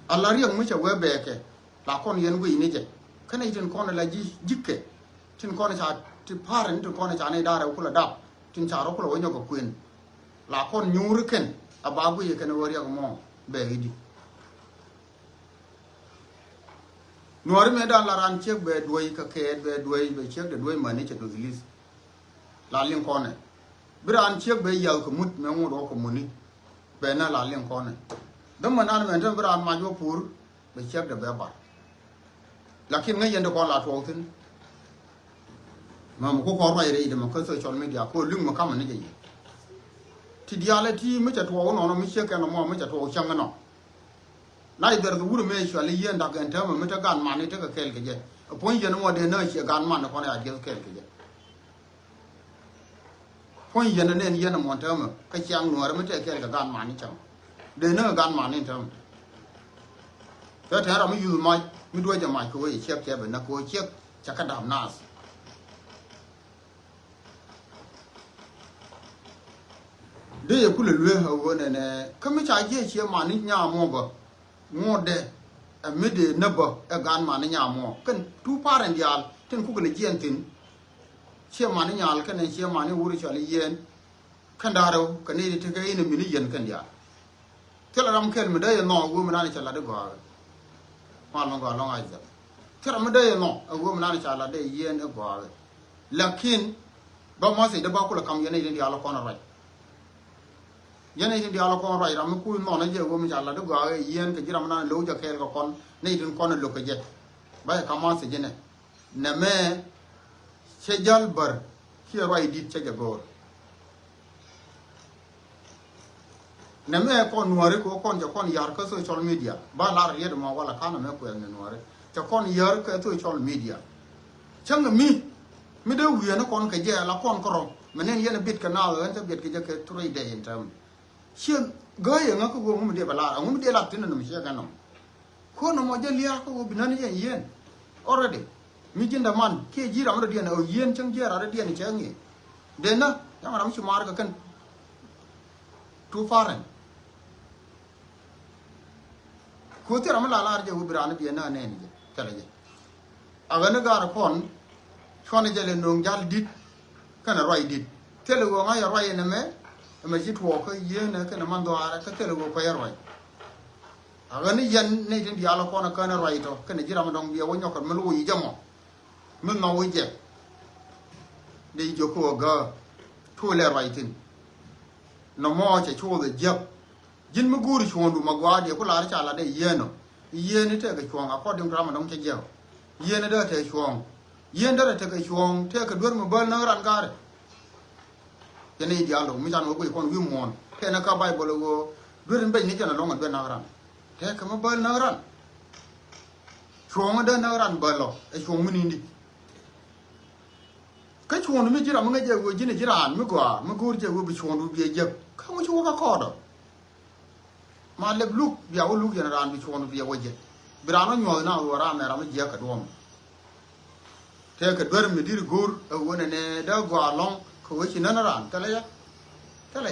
alla riang mu cha we be ke la kon yen wi ni je kana itin kon la ji jikke tin kon cha ti paren tin kon cha ne dare ku la da tin cha ro ku lo nyo ko queen la kon nyur ken abagu ye kana wari ko mo be hidi nuar me dan la ran che be duoi ka ke be duoi be che de duoi mani che do gilis la lin kon bran che be yal ko mut me ngo do ko muni be na la lin kon dam manan me tan bran ma jo pur be che de be ba lakin ngai yende ko la to tin mam ko rai re de ma ko social media ko lung ma kam ne je ti diale ti me cha to no mi che ka no mo me cha to chang no nai der wuru me sho le yenda ga enta me ta gan ma ne ta ka kel ke je pon je no de na che gan ma ne ko na je kel ke je pon je ne ne ye na mo ta me ka chang no me ta kel ka gan ma ni chang de na gan ma ni ta ta ta ra mi yu mai mi do je mai ko ye che ke be na ko che cha ka dam nas de ye ku le lue ha wo ne ne ka mi cha je che ma ni nya mo ba mo de a mi de na ba e gan ma ni nya mo kan tu paren dial tin ku le jen tin che ma ni nya kan ne che ma ni wuri cha le yen kan daro kan ne te ka ina mi ni yen kan dia kala ram kel mi de ye no wo mi na ni cha la de go ma lo go lo ai za kala mi de ye no wo mi na ni cha la de yen e go lakin ba ma se de ba ku la kam ye ne dia la ko na rai yene tin dialo ko rai ram ku no na je go mi jalla de ga yen ke jiram na lo ja kher ko kon ne tin kon lo ke je ba ka ma se jene na me che jal bar ki rai dit che go na me ko nuare ko kon ja kon yar ko social media ba la re de ma wala kana me ko ne nuare ja kon yar ko social media chang mi de wi na kon ke je la kon ko ro menen yene bit ka na wen ta bit ke je ke 3 day in term xiên gơi ở ngõ cái vùng mình đi vào là ông mình đi làm thế nào mình sẽ cái nào khó nó mà giờ lia cái vùng bên này yên already mình chỉ đam ăn cái gì làm được điện ở yên chẳng gì ra được điện chứ nghe đến đó nhưng mà làm sao mà cái cần too far rồi khó thì làm là giờ vùng bên điện này này cái này à cái nó gara phone cho nên giờ lên nông dân dit cái nào rồi dit thế là người ngay rồi này mấy mà chỉ thua cái gì nữa cái nào mang đồ ara cái thế là có phải rồi à cái này dân này thì dialog con cái nào rồi đó cái này chỉ làm đồng bia với nhau còn mình lui gì mà mình nói gì đi chỗ cô gờ thua là rồi thì nó mò chỉ thua cái giặc dân mà guri chuồn đủ mà qua đi có lá trả là để yên nó yên này thế cái chuồng à có đường ra mà đông chơi giặc yên này đó thế chuồng yên đó là thế cái chuồng thế cái đuôi mà bơi nó rắn cả cái này dialog mình chẳng có con vi mòn thế nó các bài bảo go đuôi đến bên này cho nó long ở bên nào ran thế cái mà bơi nào ran chuồng ở đây nào ran bơi lo cái chuồng mình đi cái chuồng nó mới chỉ là mình cái gì cái này chỉ là mình qua mình gọi cái cái chuồng nó bị giật không có chuồng cái cỏ đó mà lep lúc biao lúc cái ran bị chuồng nó bị giật bữa nó nhồi nào ra mẹ ra mới giật cái đuông thế cái đuôi mình đi gور ở bên này đã qua long ko ci nana ran tala ya tala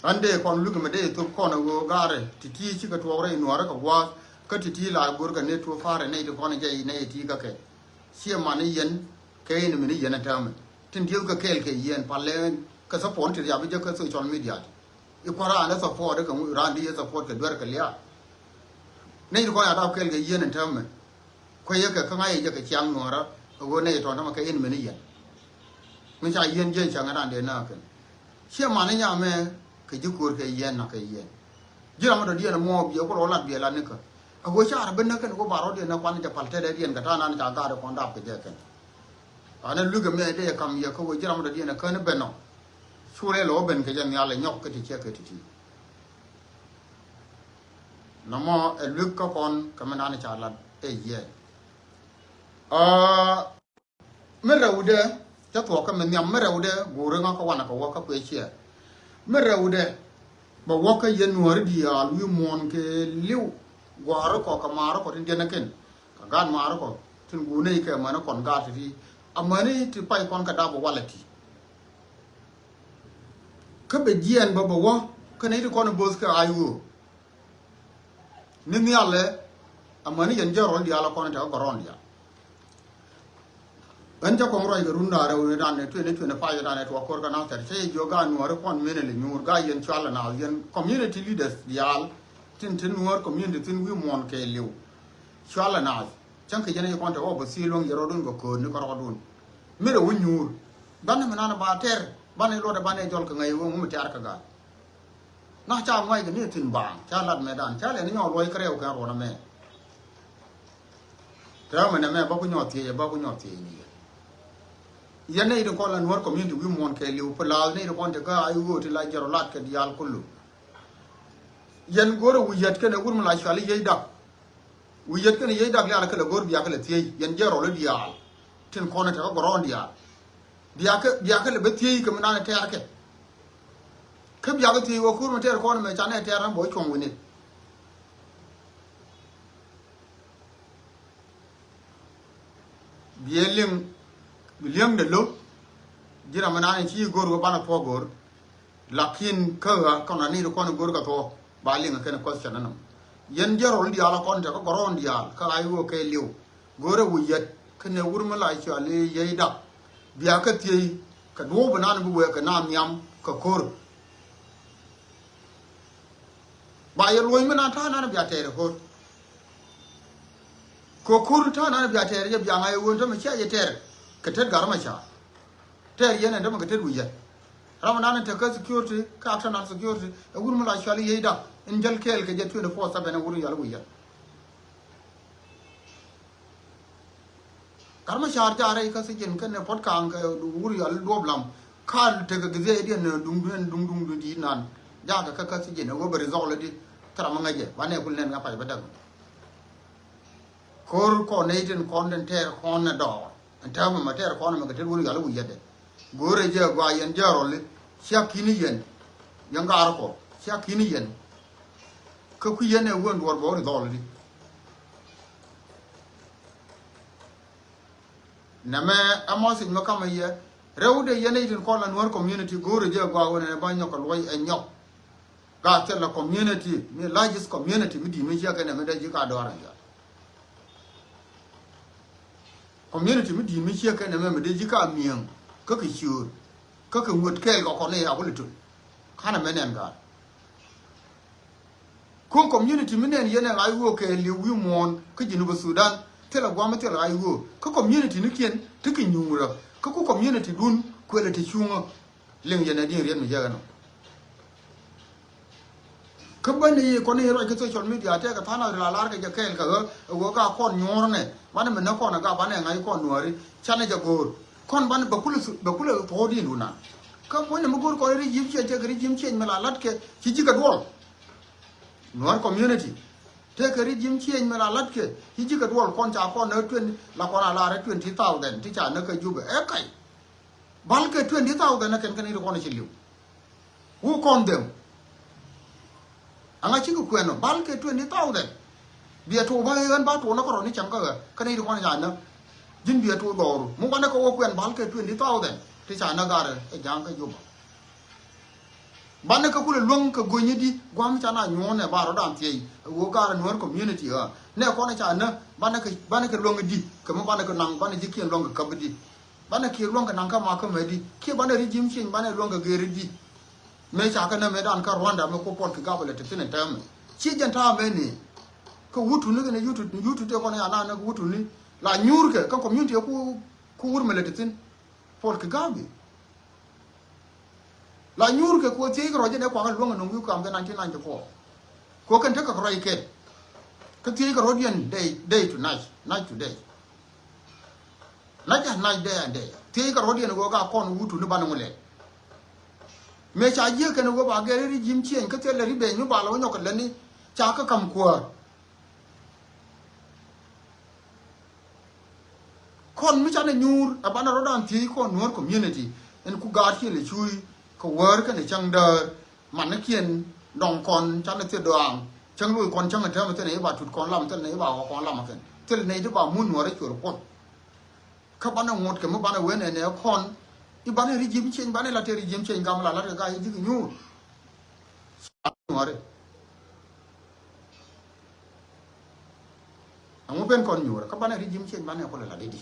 ande kon lugu me de to kono go gare titi ci ka to re no ra ka wa ka titi la gor ka ne to fare ne de kono jey ne ti ka ke ci ma ne yen kay ne me ne yen tam tin dil ka kel ke yen pale ka support ti ya bi je ka social media e ko ra na support ka mu ran di support ka dwar ka liya ne ko ya da kel ke yen tam ko ye ka ngai je ka chang no ra go ne to na ma ka yen me ne yen mình chạy yên chơi chẳng hạn để nào cái xe mà nó nhà mẹ cái chú cua cái yên là cái yên chứ làm được điện là mua biểu có đó là biểu là nữa cơ ở ngoài cha là bên nó cái nó có bảo điện nó quan trọng phải thế điện cái ta nó chả ra được con đạp cái gì cái anh ấy lúc cái mẹ đây cầm giờ có chứ làm được điện là cái nó bên nó xua lên lỗ bên cái gì nhà lại nhóc cái thì chơi cái thì nó mà lúc có con cái mình ăn chả là cái gì mấy đầu đây cho thua cái mình nhắm mấy đầu đấy bù rừng có quan là có cái quê chia mấy đầu đấy bảoว่าcái dân nuôi đi à lui mòn cái liu quả đó có cái má đó có trên điện này cái gan má đó có trên gu này cái mà nó còn gạt thì mà này thì phải con cái đào bảo là thì cái bây giờ bảoว่าcái này thì con bớt cái ayu ni alle amani yen jero di ala kono ta goron dia anja ko ngoro ga runda re dan ne ne fa ya dan ne to ko ga na ter che joga nuore kon mene le nyur ga yen chala na yen community leaders dial tin nuor community tin wi mon ke lew chala na chan ke jene ko ta o bo silong yero dun go ko ni ko dun mere wu nyur dan me na ba ter ba ne lo da ba ne jol ka ngai wo mu tar ka ga na cha ngai ga ni tin ba cha lat me dan cha le ni nyo loi kreu ka ro na me tra me na me ba ku nyo tie ba ku nyo tie ni yen ne ko la nuor community wi mon ke lew pa la ne ko ta ga ayu go ti la jero lat ke dial kullu yen goro wu yet ke ne wur mu la shali ye dak wu yet ke ne ye dak la ke le gor biya ke le tie yen jero le dial tin ko ne ta go ron dial biya ke le be tie ke na ne te ake ke biya ke tie wo kur mu te ko ne me cha ne te ran bo chong wi ne bieleng de lo jira mana ni chi gor go bana po gor lakin ka na ni ko ne gor ga to ba linga ke ne question na yen jero di ala kon ta ko goron di al ka ay wo ke liu gore wu yet ke ne wur ma la chi ale ye da biya ka ti ka do bana bu we ka na nyam ka kor ba ye loy mana ta na biya tere ko kur ta na biya tere je biya ngai won to me cha ye tere ka ted gar ma cha tere ye ne da ma ka ted wu ye ramana ta ka security ka ta na security e wur ma la chi ale ye da in jal kel ke je 24/7 ne wur ya lu ye karma shar ja re ka se jen kan ne pot kan ka wur ya lu doblam kan te ga ge de ne dung di nan ja ka se jen go be result di tra ma ngaje ba ne kul nen nga pa ba dag kor ko ne den kon den ter kon na do ta ma ter kon ma ga te wur ya lu ye de gore je gwa yen jaro le sha kini yen yang ga ko sha kini yen ka ku yen e won wor bo result di na me amosi mo kama ye rewde yene din ko la nor community gore je gwa wona ba nyoko loy e nyok ga te la community mi largest community mi di mi je ka ne me da ji ka do ran ja community mi di mi je ka ne me de ji ka mien ka ki shur ka ka ngot kel ko ne ya ko litu kana me nen ga ko community mi nen yene ai wo ke li wi mon ka jinu ba Sudan tela gwama tela aiwo ka community ni kien tiki nyumura ka ku community dun ko le te chunga len yana din rian mi jaga no ka bani ko ne ro ke social media te ka thana la lar ka kel ka go ka kon nyor ne bana me na ko na ga bana ngai kon nori chane ja gor kon bana bakulu to di nuna ka ko ne mo gor ko ri jim che ga ri jim che mala lat ke ci jiga dol nor community te ka ri jim che mala lat ke ci jiga dol kon cha kon na twen la kon ala re 20,000 ti cha na ka jube e kai bal ke 20,000 na ken kan ri ko na ci liu who con them anga chiku kweno bal ke 20,000 bia to ba yan ba to na ko ni cham ka ni ko na na jin bia to doru mu ba na ko kwen bal ke 20,000 ti cha na gar e jang ka juba ba na ka kule long ka gonyi di gwam cha na nyo ne ba ro dan tie wo gar no community ha ne ko na cha na ba na ka long di ka mu ba na ka nang ba na ji kien long ka di ba na ki long ka nang ka ma ka me di ki ba na ri jim chin ba na long ka ge ri di me cha ka na me dan ka Rwanda me ko port ka gabele te tene tam chi jan ta me ni ko wutu ni ne yutu te ko na na wutu ni la nyur ke ka community ku wur me le te tin port ka gabi la nyur ke ko ti ko je ne ko ka longa no yu kam ga 1994 ko kan te ka ro ke ka ti ko rodian day to night to day night day and day ti ko rodian go ga kon wutu ni banu le me cha je ke no go ba ge ri jim chien ka te le ri be nyu ba lo nyok le ni cha ka kam ko kon mi cha ne nyur abana rodan ti ko nuor community en ku ga ti le chui ko wor ka ne chang da man na kien dong kon cha ne te doang chang lu kon chang te ma te ne ba tut kon lam te ne ba kon lam ken te ne de ba mun nuor ke ro kon ka bana ngot ke mo bana we ne kon i bana ri jim chen bana la te ri jim chen gam la ga ji nyur nuor ang mo pen kon nyura ka bana rijim chen bana ko la dedi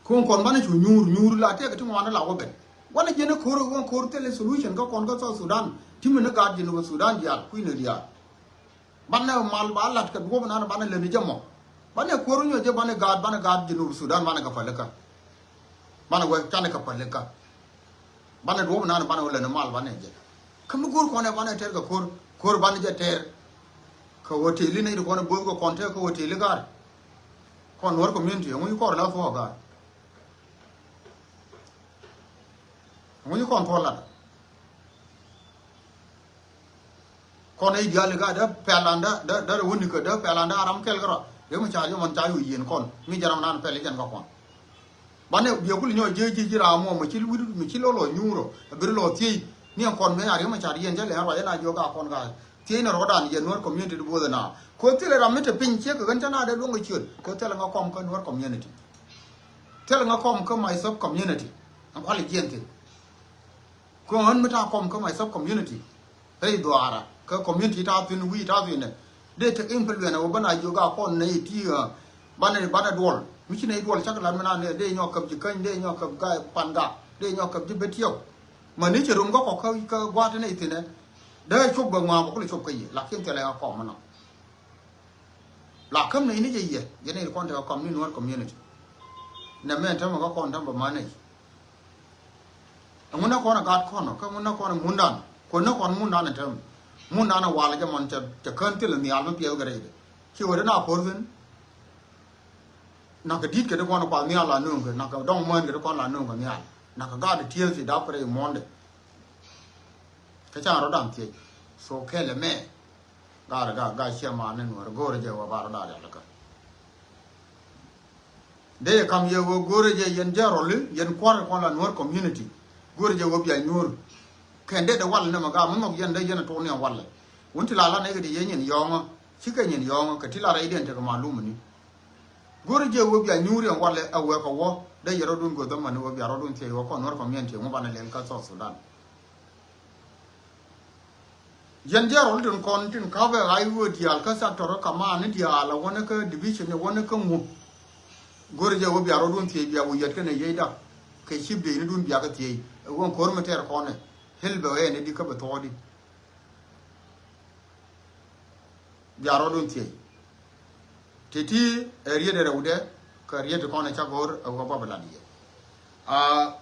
kon bana chu nyur la te ka tu wana la wo ben wana jene kor tele solution ka kon ka South Sudan timu na gad jinu Sudan ya ku ne dia bana mal ba lat ka go bana bana le ni jamo bana kor nyo je bana gad jinu Sudan bana ka falaka bana go tan ka falaka bana do bana le na mal bana je kam gor ko ne bana ter ka kor bana je ter ka hoteli ne ko ne bo ko konte ko hoteli gar kon wor community ngi ko la fo gar ngi kon to la kon ai dia le ga da pelanda da woni ko da pelanda aram kel gara de mo cha yo mon cha yu yin kon mi jaram nan pele jan ko kon bane bi ko nyo je ra mo mi ci lo nyuro bir lo ti ni kon me ari mo cha yen je le ha ya na jo ga kon ga ti na ro dan yen wor community du bo na ko ti le ramete pin che ko gan na de lo ngi chun ko te la nga kom ko wor community te la nga kom ko my sub community an kwali gente ko han meta kom ko my sub community hey do ara ko community ta tin wi ta tin de te implement na bana jo ga kon ne ti bana dol mi ci ne dol chak la mena ne de nyokam ji kan de nyokam ga panga de nyokam ji betio mani ci rum ko ko gwa te ne tin da chụp bằng mà có chụp cái gì là kiếm tiền là còn mà nó là cấm này như vậy vậy này con thì còn như nuôi community nè mấy anh thấy mà có con thằng bầm này ông nó con là gạt con nó không nó con là muốn đàn này thằng muốn đàn là hòa lại cho mình cho cơn tiền là nhiều lắm nhiều cái đấy khi ở đó nào phổ biến nào cái đít cái đó con nó qua nhiều là nương cái nào cái đông mơn cái đó con là nương cái nhiều nào cái gạt thì thì đáp cái món đấy cái cha nó đàn thì số khe là mẹ gà xe mà nên nó gore je wa bar da ya laka de kam ye wo gore je yen jarol yen kwar kon la nor community gore je wo biya nor kende de wal ne ma ga mo yen de yen to ne wal wonti la la ne ga de yen yonga chika yen yonga ka tila ra iden te ma lumu ni gore je wo biya nor yen wal awe ko wo de yero dun go do man wo biya ro dun te wo ko nor community mo bana len ka South Sudan yen jarol dun kon tin ka ba ai wo dial ka sa toro kama ne diala wona ka division ne wona ka mu gore je wo biya ro dun te biya wo yet ka ne yeda ka shibbe ni dun biya ka te won ko ma ter ko ne helbe we ne di ka ba to di biya ro dun te titi riye de rawde ka riye de ko ne cha gor wo ba bala di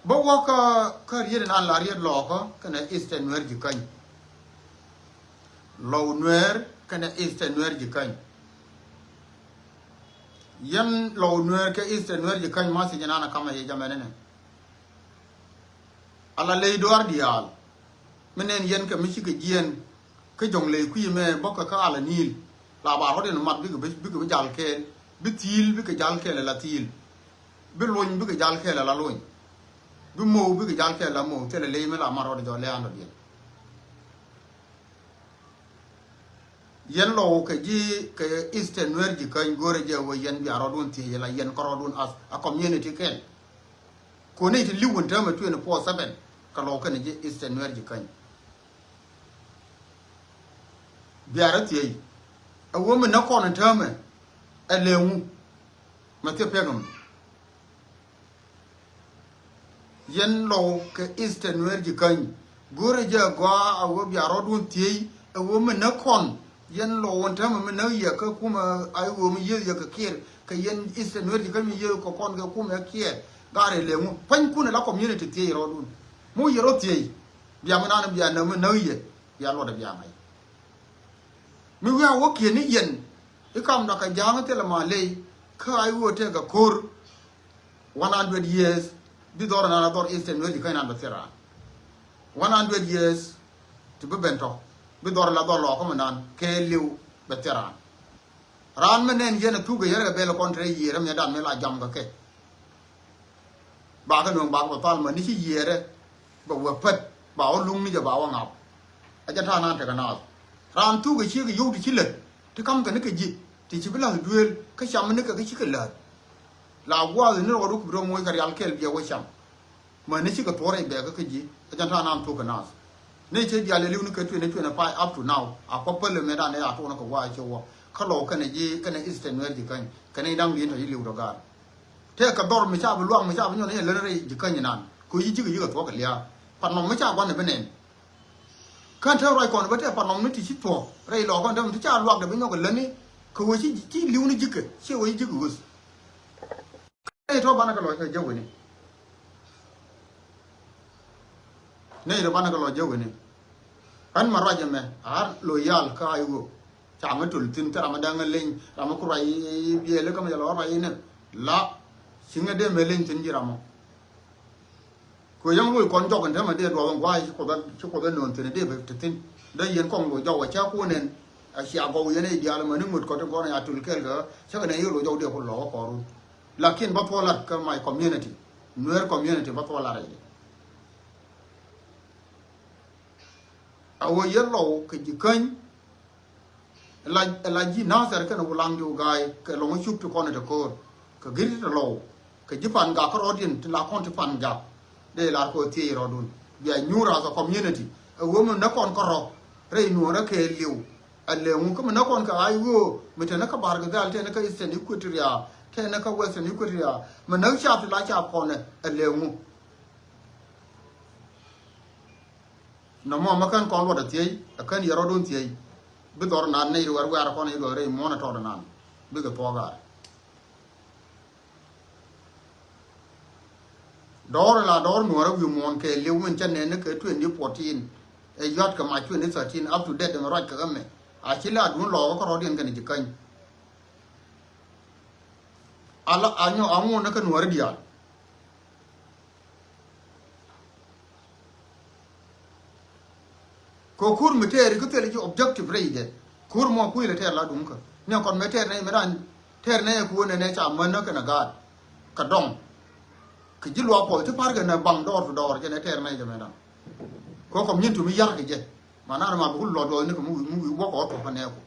bo wo ka riye nan la riye lo ka ne eastern wer ji kan low nuer kana eastern nuer jikany yan low nuer ke eastern nuer jikany ma si jana kama ye jamene ne ala lay door dial menen yen ke mi ci ke jien ke jong lay ku yeme bokka ka ala nil la ba hoden mat bi ke jal ke bi til bi ke jal ke la til bi loñ bi ke jal ke la loñ bi mo bi ke jal ke la mo tele lay me la maro de jo le ando bien yen lo ke ji ke eastern nuer ji kan gore je wo yen bi arodun ti la yen korodun as a community ken ko ne ti liwon ta ma 24/7 ka lo ke ne ji eastern nuer ji kan bi arati a wo me na ko na ta ma elewu ma te pegum yen lo ke eastern nuer ji kan gore je gwa a wo bi arodun ti a wo me na kon yen lo wonta ma na ya ka kuma ai wo mi ye ka kier ka yen eastern nuer ji kan mi ye ko kon ga kuma kier gare le mu pan kuna la community ti ro dun mu ye ro ti biya ma na biya na ma na ye ya lo da biya mai mi wa wo ke ni yen e kam da ka jang te la ma le ka ai wo te ga kor 100 years bi dor na dor eastern nuer ji kan na tera 100 years to be bento bi dor la dor lo ko man ke liu veteran ran menen yena tuga yere be la kontre yere me dan me la jam ga ke ba ka no ba ko tal ma ni ci yere ba wa pet ba o lung ni ja ba wa ngap a ja ta na te ka na ran tuga ci ga yu ti ci le ti kam ka ne ke ji ti ci bi la duel ka cham ne ka ci ka la wa ni ro ku ro mo ka yal kel bi wa cham ma ni ci ka tore be ka ji a ja ta na to ka na ne ce dia le liu ni ka tu ne pa up to now a ko pele me dan ya to na ko wa che wo khalo kana ji kana Eastern wer ji kan kana dang lin to yi liu do ga te ka dor mi cha bu luang mi cha bu nyo ne le re ji kan nan ku yi ji ga yi ga to ka lia pan no mi cha kwan ne benen kan ta roi kon ba te pan no mi ti chi to re lo kon dam ti cha luang de bi nyo ga le ni ku ji ji liu ni ji ke che wo ji gu ne to ba na ka lo je wo ni ne do ba na ka lo je wo ni an ma raja me ar loyal ka ayu cha ma tul tin ta ma dang len ra ma ku rai bi le ka ma lo rai ne la singa de me len tin jira mo ko yang lo kon jok kan ma de do wan wa ko da non tin de be tin da yen kong lo jaw cha ku nen a sia go ye ne dia la ma ni mut ko to ko na tul kel ga cha ne yo lo jaw de ko lo ko ru lakin ba to lat ka my community nuer community ba to la rai awo yellow ke jikan la ji na ser kana ulang ju gai ke lo chup to kone to ko ke giri to lo ke jipan ga ko odin la kon to pan ga de la ko ti ro dun ya nyura so community awo mo na kon ko ro re nu ra ke liu alle mu ko na kon ka ayo mete na ka bar ga dal te na ka isten equatoria te na ka western equatoria mo na cha la cha kone alle mu na mo makan kon wada tiei akan yaro don tiei bi dor na nei war war kon yi gore mo na to na bi ga toga dor la dor no ra wi mon ke lew men chan ne ke 2014 e yot ka ma 2013 up to date ma raj ka me a chila dun lo ko ro den kan ji kan ala anyo amu na kan war dia ko kur meter ko tele ji objective reide kur mo ku ile ter la dum ka ne kon meter ne meran ter ne ku ne cha man na kana ga ka dong ke ji lo ko ti par ga na bang dor ke ne ter ne je meran ko kom nyintu mi yar ke je mana ma bu lo do ne ko mu wo ko to fa ne ko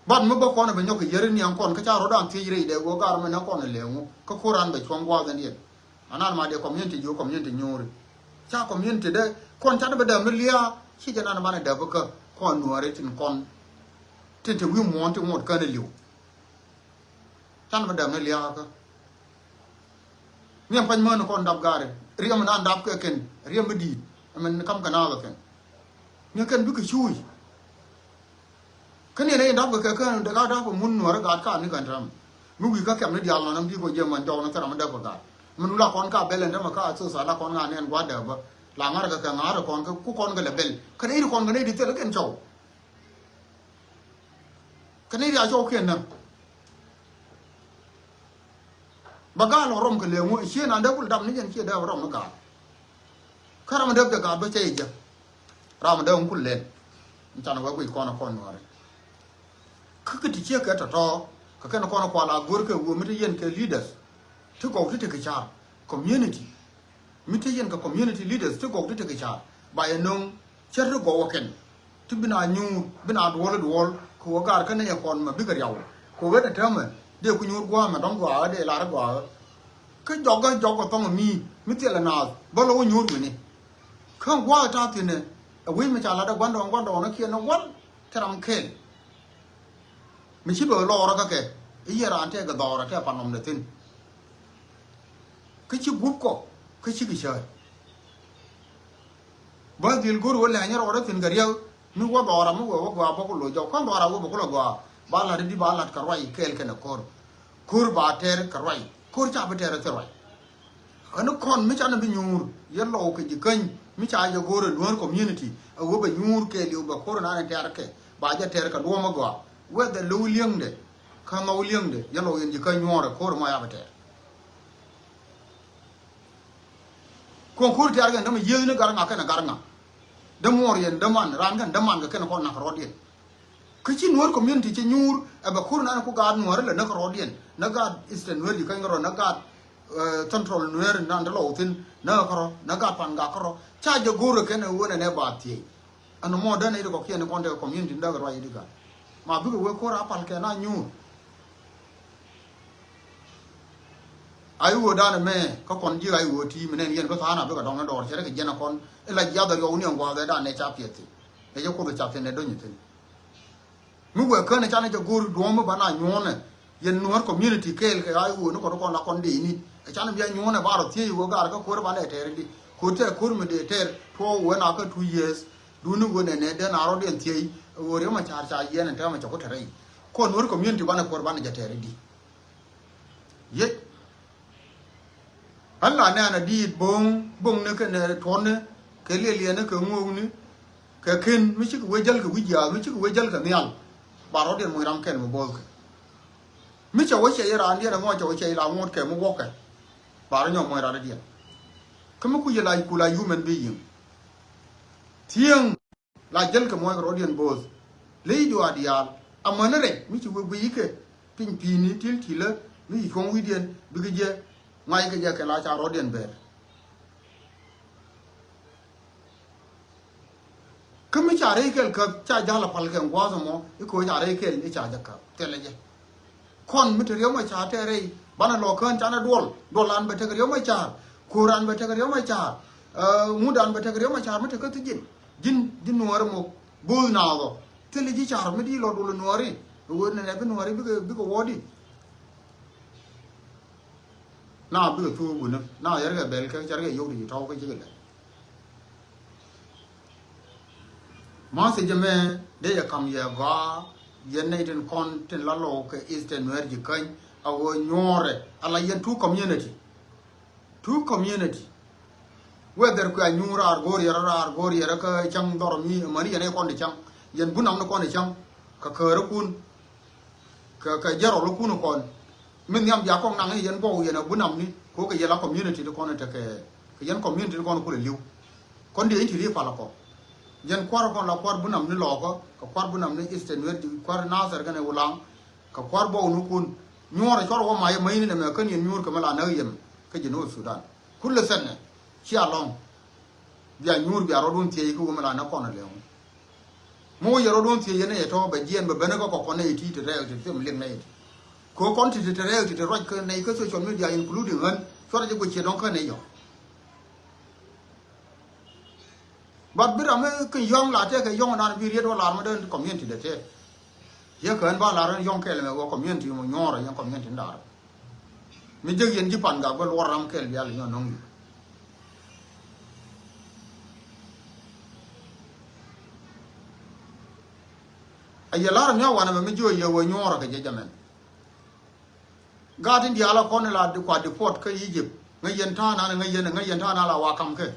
ban mo bo ko na be nyok yere ni an kon ka cha ro dan ti reide go gar me na kon le mu ko kuran be chong gwa ga ni ana ma de community jo community nyori cha community de kon cha de da milia chi jana na mana da buka kon nuare tin kon tin te wi mon te mod ka ne liu cha na da milia ka nyam pan man kon dab gare riam na dab ka ken riam di men kam kana ga ken ne ken bu ka chui kan ne dab ka kan da ga da ko mun nuare ga ka ni kan ram mu wi ka kam ne dial na nam di ko je man do na ta ma da ko gaมันละคนก็เบลนมาก็สู้สารคนงานเนี่ยกว่าเดิมหลังอะไรก็งานคนก็กูคนก็เลยเบลคนนี้คนก็ได้ดีเท่ากันโจคนนี้อาโจเขียนนะบางการเราร่มกันเลยงูเชี่ยนั่นเด็กผู้ดำนี่ยังเชี่ยเด็กร่มนักการข้าราชการเด็กจะการไม่ใช่จ้ะเรามันเด็กผู้เล่นจันทร์ว่ากุยคนคนอะไรคือที่เชี่ยแกจะต่อก็แค่คนคนละกูร์ก็กูไม่ได้ยินแค่ leadersทุกคนที่ถือชา community มิตรยันกับ community leaders ทุกคนที่ถือชาบายนงเชื่อรู้ว่ากันที่บินาญูบินาดวลขัวการกันเนี่ยคนมาบิกเรียวขัวแต่เท่ามันเดี๋ยวคุณยูกว่ามันต้องกว่าเดี๋ยวลาร์กว่าก็จอกก็ต้องมีมิตรละนาบอลลูนยูอยู่นี่ข้างว่าจ้าที่เนี่ยวิ่งมาจากลาดวันดองนักเขียนวันทำเข่งไม่ใช่เบอร์รอแล้วก็แกไอ้ยาร้านเท่กับดอร์เท่ปานนมเด็ดทิ้งก็ชิบุกก็ก็ชิกิเชยบ้านดิลกูรู้ว่าอะไรเนี่ยเราได้ถึงกันเดียวนึกว่าดอร์มึงว่าพวกเราจะข้ามดอร์ว่าพวกเราว่าบ้านเราดีบ้านเรากระไรเคลกันนะคูร์บาเทอร์กระไรคูร์จับเทอร์กระไรอันนั้นคนไม่ใช่นั่นเป็นยูร์ยันเราคือจิกันไม่ใช่จะกูรู้ล้วนคอมมูนิตี้เอาว่าเป็นยูร์เคลิวแบบคูร์นั่นเทอร์เคบ้านจะเทอร์กันรวมมากกว่าว่าแต่ลูเลี้ยงเด็กข้างเอาเลี้ยงเด็กยันเรายังจิกันยูร์คูร์มาอย่าไปเทอร์คนคูร์ที่อะไรกันทำไมยืนนึกการงานกันนะการงานดมวอร์ยันดมันร้านกันดมันก็แค่นักคนนักรอดเดียนคือชิ้นวัวคอมมูนิตี้ชิ้นยูร์แบบคูร์นั่นกูการนัวเลยนักรอดเดียนนักการอีสเทิร์นเวอร์อยู่กันก็รอนักการเซ็นทรัลนัวร์นั่นตลอดทิ้งนักการนักการปังกากรอชาจะกูร์แค่นักวัวเนี่ยบาดเจ็บอันนั้นโมเดิร์นไอ้ตัวก็แค่นักคนเดียวคอมมูนิตี้นักรอดอยู่ดีกันมาบิกวัวคูร์อัปพัลแค่นั้นยูอายุด้านแม่ก็คนยี่อายุที่มันเนี่ยก็ท่านะเพื่อกับดองนั่นดอร์ใช่ไหมก็ยันคนไอ้ละยาดอยนี่องว่าได้ด้านในจับเพียรที่ไอ้เจ้าคนไปจับเพียรในด้วยอยู่ที่ mu we kan cha na ja gor do mo bana nyone yen nuor community kel ke ai wo no ko la kon de ni cha na bia nyone ba ro tie wo gar ka ko ba le ter di ko te kur me de ter to we na ka 2 years du nu go ne ne de na ro de tie wo re ma cha yen ta ma cha ko tere ko nuor community bana ko bana ja ter di ye Allah ne ana di bong ne ke ne ton ne ke le ne ke ngo ni ke ken mi chi we jal ke wi ja mi chi we jal ke nyal ba ro de mo ram ken mo bol ke mi cha wo che ra ndi na ngo cha wo che la ngot ke mo wo ke ba ro nyo mo ra de dia ke mo ku ye la ku la human being tieng la jal ke mo ro de bol le do adia amanere mi chi we wi ke pin pini til tile mi fong wi den bi ge je ngai ke je ke la cha ro den ber kami cha re kel ka cha ja la pal ke ngwa zo mo ko ja re kel ni cha ja ka tele je kon mi te yo ma cha te re bana lo kan cha na dol an be te yo ma cha kuran be te yo ma cha mu dan be te yo ma cha mi te ka ti jin nuor mo bu na go tele ji cha mi di lo do nuori wo ne be nuori bi ko wodi na bi tu bu na yer ga bel ka cher ga yo di taw ka ji ga ma se jame de ya kam ya ga yen ne den kon ten la lo ke eastern wer ji kan awo nyore ala yen two community whether ku anyura ar gor yara ka chang dor mi mari ene kon de chang yen bunam no kon de chang ka kere kun ka jaro lo kun kon min yam ja kon nang yen bo yen bunam ni ko ka yela community de kon te ke yen community kon ko le liu kon de inti ri pala ko yen kwar kon la kwar bunam ni lo ko ka kwar bunam ni eastern wer di kwar nasar gane wulang ka kwar bo nu kun nyore chor wo mai ni me kan yen nyur ka mala na yem ka jino Sudan kullu sanne ci along bia nyur bia ro don tie ko mala na kon le mo yero don tie yen e to ba jien ba bene ko kon e ti te re te tem lim ne ko kon ti te re te ro ka ne ko social media including han so ra je ko ci don ka ne yo but bira me ke yong la te ke yong na bi ri do la ma den community de te ye kan ba la ran yong ke le me go community mo nyora yang community ndar mi je yen ji pan ga ba lo ram ke ya le no nong ay la ran ya wana me jo ye wo nyora ke je jamen gadin di ala kon la de kwa de port ke Egypt ngai yen ta na ngai yen ta na la wa kam ke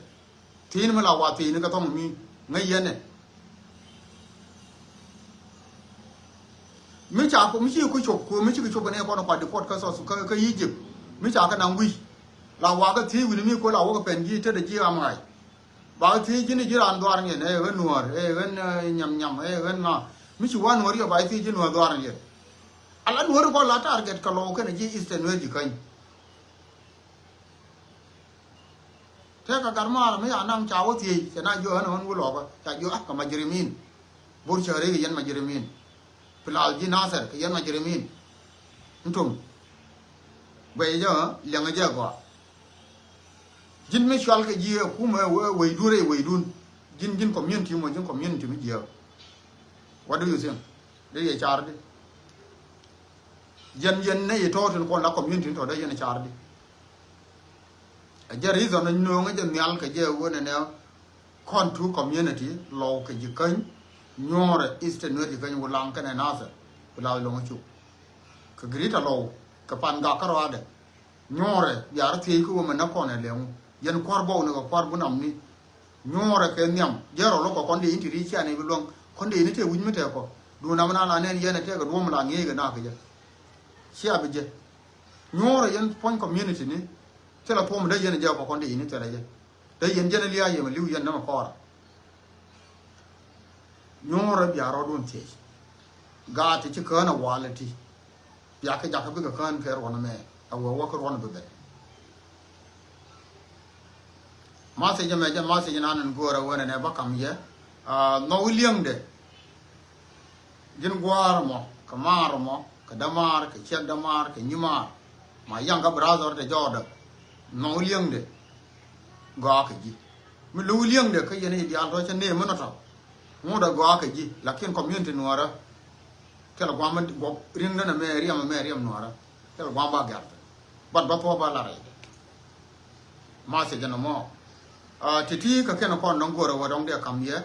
tin ma la wa tin ka to mi ngai yen ne mi cha ko mi chi ku chop ku mi chi ku chop ne ko na kwa de port ka so su ka Egypt mi cha ka nang wi la wa ka ti wi mi ko la wa ka pen ji te de ji amai ba ti ji ni ji ran dwar ne e wen nuor e wen nyam e wen na mi chi wan wori ba ti ji nuor dwar ne ala nuor ko la target ka lo ka ne ji eastern wer ji kan te ka garma me anang chawo ti se na yo na wu lo ba ta yo ka majrimin bur chare ge yan majrimin filal ji nasar ke yan majrimin ntum be yo leng ja ko jin me shwal ke ji ku ma we dun jin community mo jin community mi ji what do you think de ye char de yen ne ye to ko la community to de yen char de a reason no nga je nyal ke je wona ne kon tu community lo ke ji kan nyore eastern no ji kan wulang kan na sa la lo chu ke grita lo ke pan ga ka ro de nyore yar ti ku ma na ko ne le yen kwar bo ne ko kwar bu nam ni nyore ke nyam jero lo ko kon de inti ri cha ne bi long kon de ni te wun mi te ko du na na ne yen te ga do ma la nge ga na ke je sia bi je nyore yen pon community ni te la pom da yen ja ko kon de ni te la je da yen je ne liya ye ma liu yen na ma ko nyore bi aro don te ga te ci ko na walati ya ka ja ka bi ka kan ke ro na me a wo ko ro na be ma se je na nan go ra wona ne ba kam ye no liang de jin gwar mo ka mar mo ka damar ka chen damar ka nyimar ma yang ka brother de joda no liang de ga ka ji mi lu liang de ka yene ideal to chen ne mo na ta mo da ga ka ji lakin community no ra thế là quan mình gọp riêng đó là mẹ riêng nó đó thế là quan ba gạt bắt bắt thua ba là đấy mà sẽ cho nó mò thì cái nó còn đóng goro và đóng để cầm ye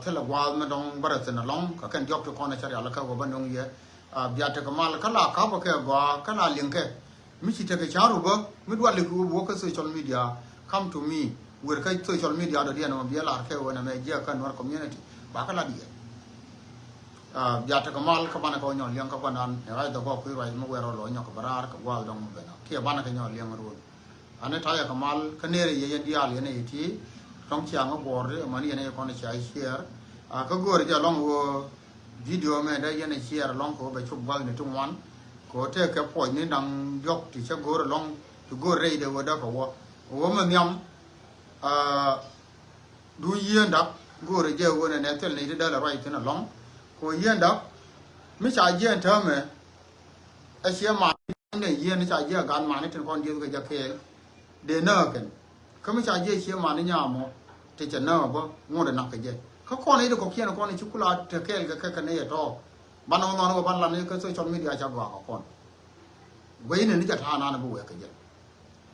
thế là quan mà đóng bắt được nó long cái job cho con này chơi là cái của bên đóng ye biar thế cái mà cái là cái là liên cái mình chỉ thấy cái cháo rồi bơ mình đoán được cái social media come to me với cái social media đó đi nó biar là cái của nó mấy giờ cái nó community ba cái là đi biar thế cái mà các bạn có nhau liên các bạn ăn cái đó có cái vậy mà quay rồi nhau cái bara cái quan đóng bên đó khi bạn cái nhau liên rồi anh ấy thấy cái mà cái này là gì à liền này thì trong chiang ở bờ rồi mà này con này share cái gọi là long video mà đây này share long có bị chụp vào này trong one có thể cái point này đang dọc thì sẽ gọi là long thì gọi ra đây đó có mà nhầm đuôi yên đó gọi là giờ gọi này thế này đây là right thế là long có yên đó mấy trái yên thơm mà ai share mà này yên trái yên gan mà này trên con yên cái cái để nợ cái không phải chỉ share mà này nhà mà thì chỉ nợ bao ngồi để nạp cái gìเขาคนนี้เด็กเขาเขียนคนนี้ชุกุลาเทเคลก็เนี่ยต่อบ้านน้องๆบ้านเราเนี่ยก็โซเชียลมีเดียจะว่าเขาคนเว้ยเนี่ยจะทานอะไรบุ้ยกันเยอะ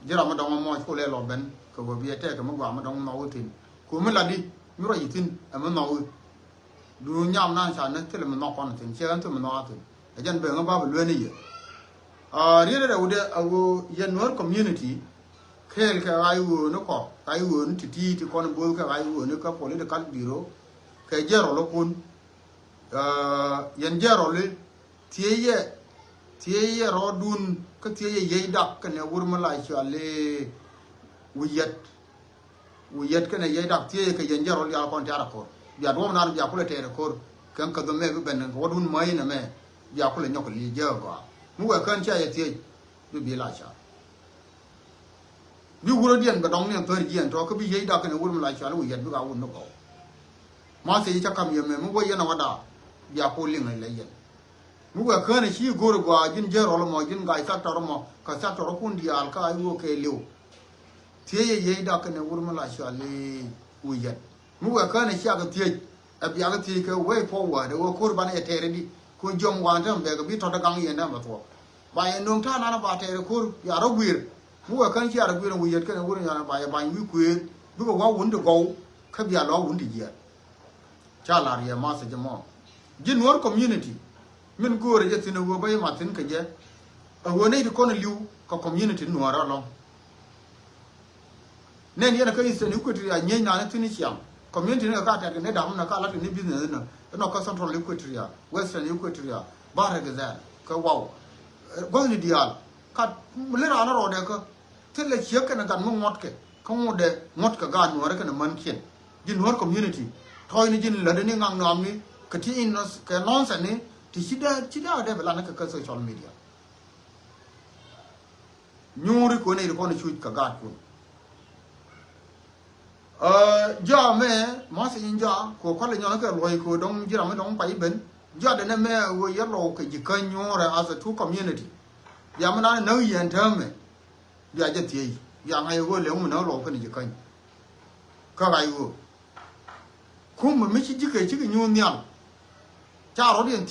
เดี๋ยวเรามาดองมอชุกุลเลยหลอกเป็นก็ว่าเบียร์เต้ก็มาว่ามาดองมาอุทินกูไม่ละดิไม่รู้อีทินมันมาอุดูย่ำนั่นฉันเนี่ยที่เรามันนอกคนทินเชื่อกันที่มันนอกทินไอ้ยันเบ่งก็บ้าไปเรื่อยนี่เยอะเรื่องอะไรอุดเอายันนวดคอมมูนิตี้เคลแค่ไอ้วัวนึกออกไอ้วัวนี่ที่คนบุ้ยแค่ไอ้วัวนึกก็พอเลยเด็กกันดีรู้cái giờ rồi kun giờ rồi thì rồi đun cái thì đặc cái này vừa mà lại cho le uyat cái này đặc thì cái giờ rồi là con chả có giờ đó mà giờ cũng là thế rồi cái đó mẹ cũng bên cái đun mấy nè mẹ giờ cũng là nhóc cái giờ quá mua cái chơi thì bị lại sao vì vừa điện cái đóng này tôi điện cho cái bị đặc cái này vừa mà lại cho nó uyat với cái nó có mà sẽ chắc cầm yếm mà bây giờ nó đã giờ cô linh này lấy mua cái này chỉ goro qua chính giờ rồi mà chính gai sát rồi mà cái sát rồi cũng đi al cái ai cái liu thì đã cái này vừa mà lại cho lấy uyat mua cái này chỉ cái bây giờ cái way forward cái cô bạn ấy thế đi cô jom quan trọng về cái biết thằng gang yên đó mà thôi bài nông thôn nó bảo thế cô giờ nó weird mua cái này chỉ là weird uyat cái này vừa là bài weird bây giờ quá được go cái bây giờ nó đi gì chala riya ma se jamo jin war community min gore je tinu go bay ma tin ke je wo ne ko na liu ko community no ara lo nen yana kai se ni ko tri ya nyen na tin siam community ne ka ta ne da na ka la ni business no ko central equatoria ya western equatoria ya bara ga za ka wow go ni dial ka le ra na ro de ko tele che ka na gan mo ngot ke ko ngode ngot ka ga no ra ka na man kien jin war community thôi ni jin la ni ngang nom ni ka ti in ka non sa ni ti chida de bela na ka social media nyuri ko ne ko ni chu ka ga ko ja me ma se in ja ko ko le nyon ka loi ko dong jira me dong pai ben ja de ne me wo ye lo ka ji ka nyore as a two community ya ma na no yen term ya je ti ya ngai wo le mu no lo ka ni ji ka ga yu không mà mấy cái nhu nhàng cha nó điện